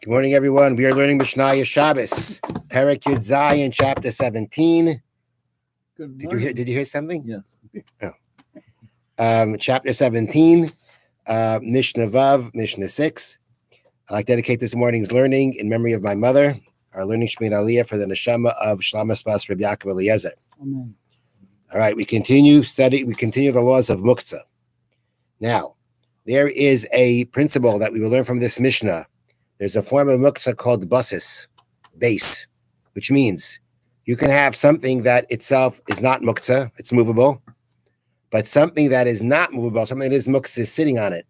Good morning, everyone. We are learning Mishnah Shabbos, Perek Yud Zayin, chapter 17. Good Did morning. you hear something? Yes. Chapter 17, Mishnah Vav, Mishnah 6. I'd like to dedicate this morning's learning in memory of my mother, our learning Shemina Aliyah for the neshama of Shlomo Spas Reb Yaakov Eliezer. Amen. All right, we continue the laws of Muktzah. Now, there is a principle that we will learn from this Mishnah. There's a form of muktzah called basis, base, which means you can have something that itself is not muktzah, it's movable, but something that is not movable, something that is muktzah is sitting on it.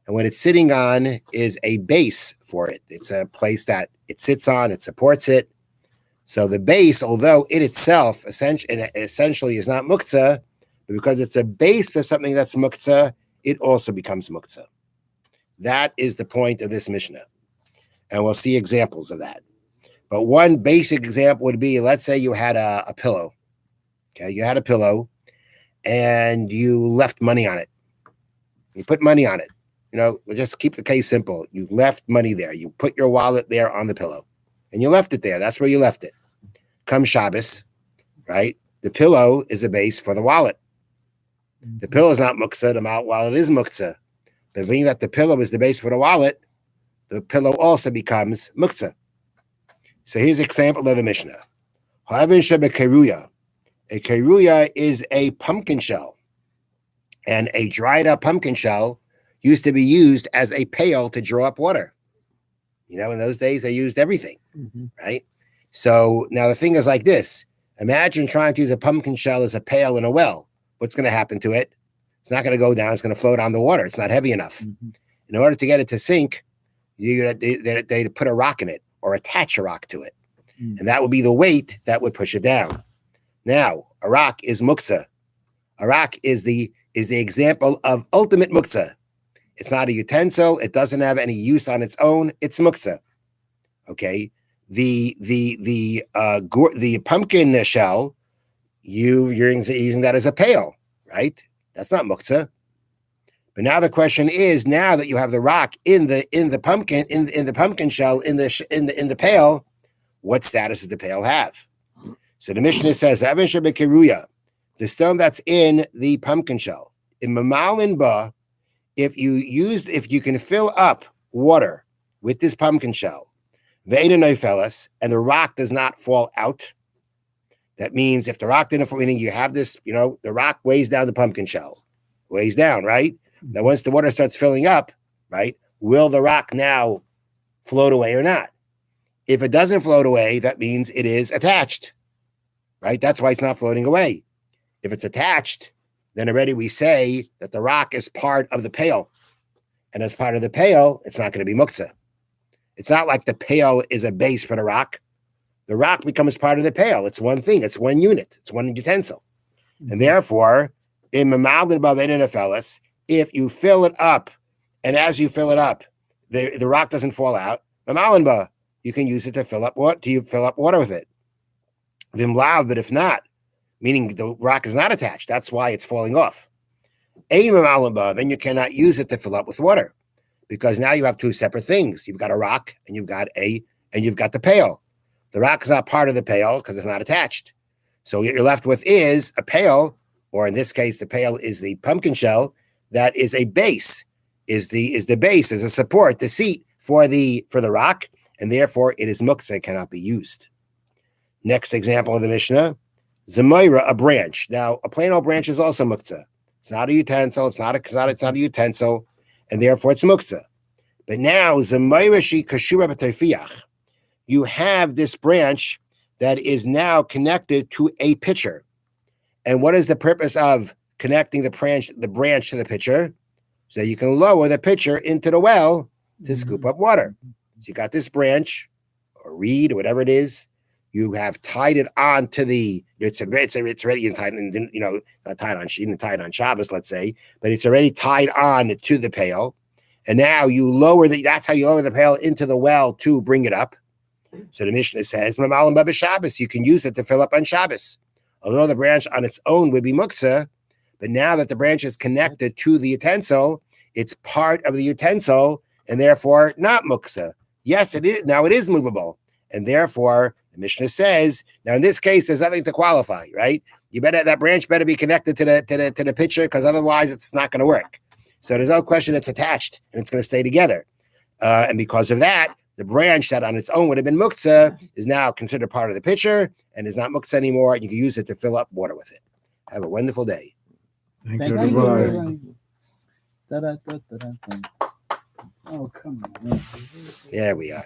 And what it's sitting on is a base for it. It's a place that it sits on, it supports it. So the base, although it itself essentially is not muktzah, but because it's a base for something that's muktzah, it also becomes muktzah. That is the point of this Mishnah. And we'll see examples of that. But one basic example would be, let's say you had a pillow. Okay, you had a pillow and you left money on it. You put money on it. We'll just keep the case simple. You left money there. You put your wallet there on the pillow and you left it there. That's where you left it. Come Shabbos, right? The pillow is a base for the wallet. The pillow is not muktzah. The wallet is muktzah. But being that the pillow is the base for the wallet, the pillow also becomes muktzah. So here's an example of the Mishnah. A keruya is a pumpkin shell. And a dried up pumpkin shell used to be used as a pail to draw up water. In those days, they used everything, right? So now the thing is like this. Imagine trying to use a pumpkin shell as a pail in a well. What's going to happen to it? It's not going to go down. It's going to float on the water. It's not heavy enough. In order to get it to sink, they put a rock in it or attach a rock to it. And that would be the weight that would push it down. Now, a rock is muktzah. A rock is the example of ultimate muktzah. It's not a utensil. It doesn't have any use on its own. It's muktzah. Okay. The pumpkin shell, you're using that as a pail, right? That's not muktzah. But now the question is, now that you have the rock in the pumpkin in the pumpkin shell in the pail, what status does the pail have? So the Mishnah says, the stone that's in the pumpkin shell, in mamalin ba, if you can fill up water with this pumpkin shell, and the rock does not fall out. That means if the rock didn't fall, meaning you have this, the rock weighs down the pumpkin shell, weighs down, right? Now, once the water starts filling up, right, will the rock now float away or not? If it doesn't float away, that means it is attached, right? That's why it's not floating away. If it's attached, then already we say that the rock is part of the pail. And as part of the pail, it's not going to be muktzah. It's not like the pail is a base for the rock. The rock becomes part of the pail. It's one thing. It's one unit. It's one utensil. And therefore, in mamalin ba ve'einafelas, if you fill it up, and as you fill it up, the rock doesn't fall out, mamalin ba, you can use it to fill up water with it. Vimlav, but if not, meaning the rock is not attached, that's why it's falling off. Ein mamalin ba, then you cannot use it to fill up with water, because now you have two separate things. You've got a rock and you've got the pail. The rock is not part of the pail because it's not attached. So what you're left with is a pail, or in this case, the pail is the pumpkin shell. That is a base, is the base, is a support, the seat for the rock, and therefore it is muktzah, cannot be used. Next example of the Mishnah, Zemaira, a branch. Now, a plain old branch is also muktzah. It's not a utensil, it's not a utensil, and therefore it's muktzah. But now, Zemaira shi kashura b'teifiach. You have this branch that is now connected to a pitcher. And what is the purpose of connecting the branch to the pitcher? So you can lower the pitcher into the well to scoop up water. So you got this branch or reed or whatever it is. You have tied it on to it's already tied, not tied on, she didn't tie it on Shabbos, let's say, but it's already tied on to the pail. And now that's how you lower the pail into the well to bring it up. So the Mishnah says, Mamalim Baba Shabbos, you can use it to fill up on Shabbos. Although the branch on its own would be muktzah, but now that the branch is connected to the utensil, it's part of the utensil and therefore not muktzah. Yes, it is. Now it is movable. And therefore, the Mishnah says, now in this case, there's nothing to qualify, right? That branch better be connected to the pitcher, because otherwise it's not going to work. So there's no question it's attached and it's going to stay together. And because of that, the branch that on its own would have been muktzah is now considered part of the pitcher and is not muktzah anymore. And you can use it to fill up water with it. Have a wonderful day. Thank Thank you. you. Oh, come on. There we are.